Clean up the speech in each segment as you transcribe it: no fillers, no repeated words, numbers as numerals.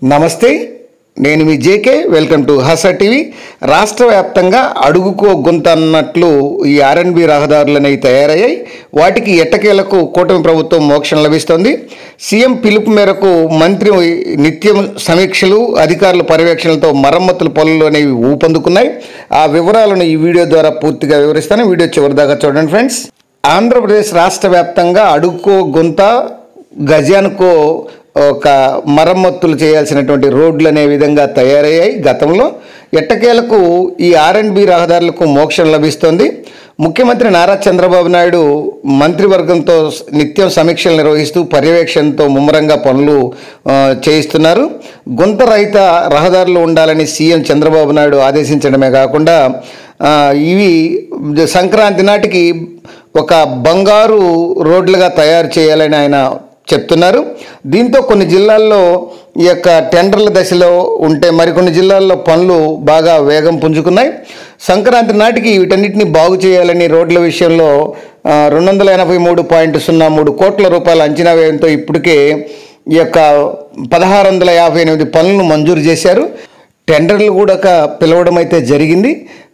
నమస్తే, నేను మీ JK. Welcome to Hasa TV. రాష్ట్ర వ్యాప్తంగా అడుగుకో గుంత అన్నట్లు ఈ ఆర్ఎండ్బి రహదారులనేవి తయారయ్యాయి. వాటికి ఎట్టకేలకు కూటమి ప్రభుత్వం మోక్షం లభిస్తోంది. సీఎం పిలుపు మేరకు మంత్రి నిత్యం సమీక్షలు, అధికారుల పర్యవేక్షణలతో మరమ్మతుల పనులు అనేవి ఊపందుకున్నాయి. ఆ వివరాలను ఈ వీడియో ద్వారా పూర్తిగా వివరిస్తాను. వీడియో చివరిదాకా చూడండి ఫ్రెండ్స్. ఆంధ్రప్రదేశ్ రాష్ట్ర వ్యాప్తంగా అడుగుకో గుంత, గజానికో ఒక మరమ్మతులు చేయాల్సినటువంటి రోడ్లు అనే విధంగా తయారయ్యాయి. గతంలో ఎట్టకేలకు ఈ ఆర్ఎండ్బి రహదారులకు మోక్షం లభిస్తోంది. ముఖ్యమంత్రి నారా చంద్రబాబు నాయుడు మంత్రివర్గంతో నిత్యం సమీక్షలు నిర్వహిస్తూ పర్యవేక్షణతో ముమ్మరంగా పనులు చేయిస్తున్నారు. గుంత రహిత రహదారులు ఉండాలని సీఎం చంద్రబాబు నాయుడు ఆదేశించడమే కాకుండా ఇవి సంక్రాంతి నాటికి ఒక బంగారు రోడ్లుగా తయారు చేయాలని ఆయన చెప్తున్నారు. దీంతో కొన్ని జిల్లాల్లో ఈ యొక్క టెండర్ల దశలో ఉంటే మరికొన్ని జిల్లాల్లో పనులు బాగా వేగం పుంజుకున్నాయి. సంక్రాంతి నాటికి వీటన్నిటిని బాగు చేయాలని రోడ్ల విషయంలో 283.03 కోట్ల రూపాయల అంచనా వ్యయంతో ఇప్పటికే ఈ యొక్క 1658 పనులను మంజూరు చేశారు. టెండర్లు కూడా పిలవడం అయితే జరిగింది.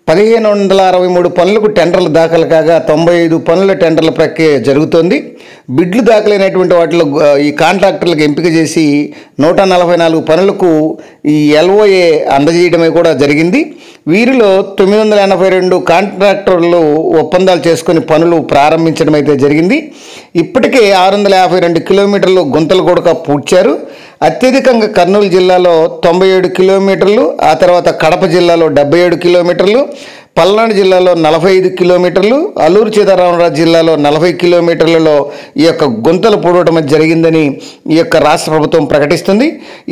1563 పనులకు టెండర్లు దాఖలు కాగా 95 పనుల టెండర్ల ప్రక్రియ జరుగుతోంది. బిడ్లు దాఖలైనటువంటి వాటిలో ఈ కాంట్రాక్టర్లకు ఎంపిక చేసి 144 పనులకు ఈ ఎల్ఓఏ అందజేయడమే కూడా జరిగింది. వీరిలో 982 కాంట్రాక్టర్లు ఒప్పందాలు చేసుకుని పనులు ప్రారంభించడం అయితే జరిగింది. ఇప్పటికే 652 కిలోమీటర్లు గుంతలు కూడా పూడ్చారు. అత్యధికంగా కర్నూలు జిల్లాలో 97 కిలోమీటర్లు, ఆ తర్వాత కడప జిల్లాలో 77 కిలోమీటర్లు, పల్నాడు జిల్లాలో 45 కిలోమీటర్లు, అల్లూరు సీతారామరాజు జిల్లాలో 40 కిలోమీటర్లలో ఈ యొక్క గుంతలు పూడటం జరిగిందని ఈ యొక్క రాష్ట్ర ప్రభుత్వం ప్రకటిస్తుంది.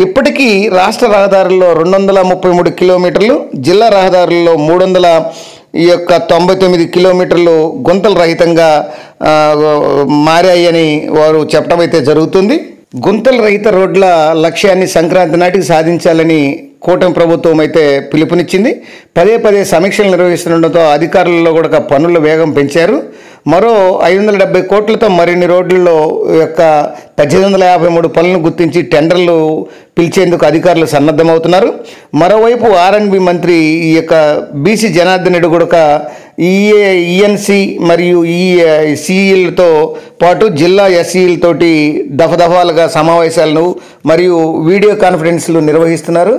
ఇప్పటికీ రాష్ట్ర రహదారుల్లో 233 కిలోమీటర్లు, జిల్లా రహదారుల్లో 399 కిలోమీటర్లు గుంతలు రహితంగా మారాయని వారు చెప్పడం అయితే జరుగుతుంది. గుంతల రహిత రోడ్ల లక్ష్యాన్ని సంక్రాంతి నాటికి సాధించాలని కూటమి ప్రభుత్వం అయితే పిలుపునిచ్చింది. పదే సమీక్షలు నిర్వహిస్తుండటంతో అధికారులలో కూడా పనుల వేగం పెంచారు. మరో 570 కోట్లతో మరిన్ని రోడ్లలో యొక్క 1853 పనులను గుర్తించి టెండర్లు పిలిచేందుకు అధికారులు సన్నద్ధమవుతున్నారు. మరోవైపు ఆర్ఎండ్బి మంత్రి ఈ యొక్క బీసీ జనార్దన్ రెడ్డి కూడా ఈఎన్సి మరియు సిఈలతో పాటు జిల్లా ఎస్ఈలతోటి దఫాలుగా సమావేశాలను మరియు వీడియో కాన్ఫరెన్స్లు నిర్వహిస్తున్నారు.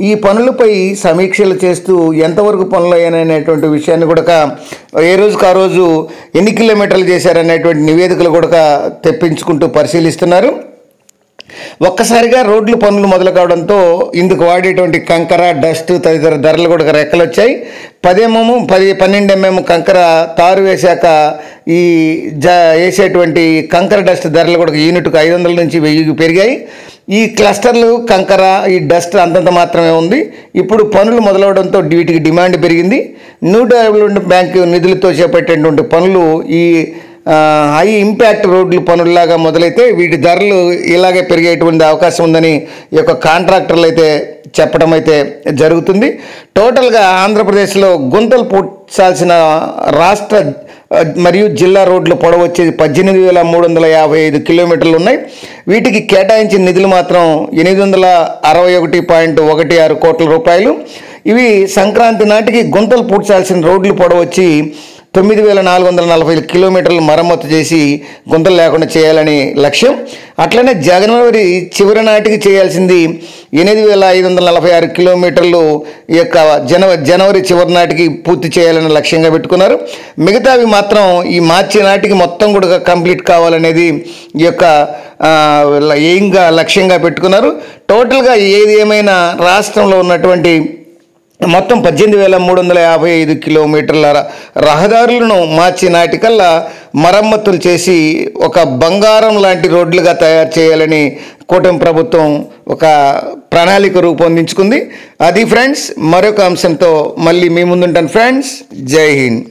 ఈ పనులపై సమీక్షలు చేస్తూ ఎంతవరకు పనులు అయ్యాయనేటువంటి విషయాన్ని కూడా ఏ రోజుకు ఆ రోజు ఎన్ని కిలోమీటర్లు చేశారనేటువంటి నివేదికలు కూడా తెప్పించుకుంటూ పరిశీలిస్తున్నారు. ఒక్కసారిగా రోడ్లు పనులు మొదలు కావడంతో ఇందుకు వాడేటువంటి కంకర, డస్ట్ తదితర ధరలు కూడా రెక్కలొచ్చాయి. 12 mm కంకర తారు వేశాక ఈ వేసేటువంటి కంకర డస్ట్ ధరలు కూడా యూనిట్కు 500 నుంచి 1000 పెరిగాయి. ఈ క్లస్టర్లు, కంకర, ఈ డస్ట్ అంతంత మాత్రమే ఉంది. ఇప్పుడు పనులు మొదలవడంతో వీటికి డిమాండ్ పెరిగింది. న్యూ డెవలప్మెంట్ బ్యాంకు నిధులతో చేపట్టేటువంటి పనులు ఈ హై ఇంపాక్ట్ రోడ్లు పనుల్లాగా మొదలైతే వీటి ధరలు ఇలాగే పెరిగేటువంటి అవకాశం ఉందని ఈ యొక్క కాంట్రాక్టర్లు అయితే చెప్పడం అయితే జరుగుతుంది. టోటల్గా ఆంధ్రప్రదేశ్లో గుంతలు పూడ్చాల్సిన రాష్ట్ర మరియు జిల్లా రోడ్ల పొడవు వచ్చేది 18,355 కిలోమీటర్లు ఉన్నాయి. వీటికి కేటాయించిన నిధులు మాత్రం 861.16 కోట్ల రూపాయలు. ఇవి సంక్రాంతి నాటికి గుంతలు పూడ్చాల్సిన రోడ్లు పొడవు వచ్చి 9,440 కిలోమీటర్లు మరమ్మతు చేసి గుంతలు లేకుండా చేయాలని లక్ష్యం. అట్లనే జనవరి చివరి నాటికి చేయాల్సింది 8,546 కిలోమీటర్లు ఈ యొక్క జనవరి చివరి నాటికి పూర్తి చేయాలని లక్ష్యంగా పెట్టుకున్నారు. మిగతావి మాత్రం ఈ మార్చి నాటికి మొత్తం కూడా కంప్లీట్ కావాలనేది ఈ యొక్క ఎయిమ్గా లక్ష్యంగా పెట్టుకున్నారు. టోటల్గా ఏది ఏమైనా రాష్ట్రంలో ఉన్నటువంటి మొత్తం 18,355 కిలోమీటర్ల రహదారులను మార్చి నాటికల్లా మరమ్మతులు చేసి ఒక బంగారం లాంటి రోడ్లుగా తయారు చేయాలని కూటమి ప్రభుత్వం ఒక ప్రణాళిక రూపొందించుకుంది. అది ఫ్రెండ్స్, మరొక అంశంతో మళ్ళీ మీ ముందుంటాను ఫ్రెండ్స్. జై హింద్.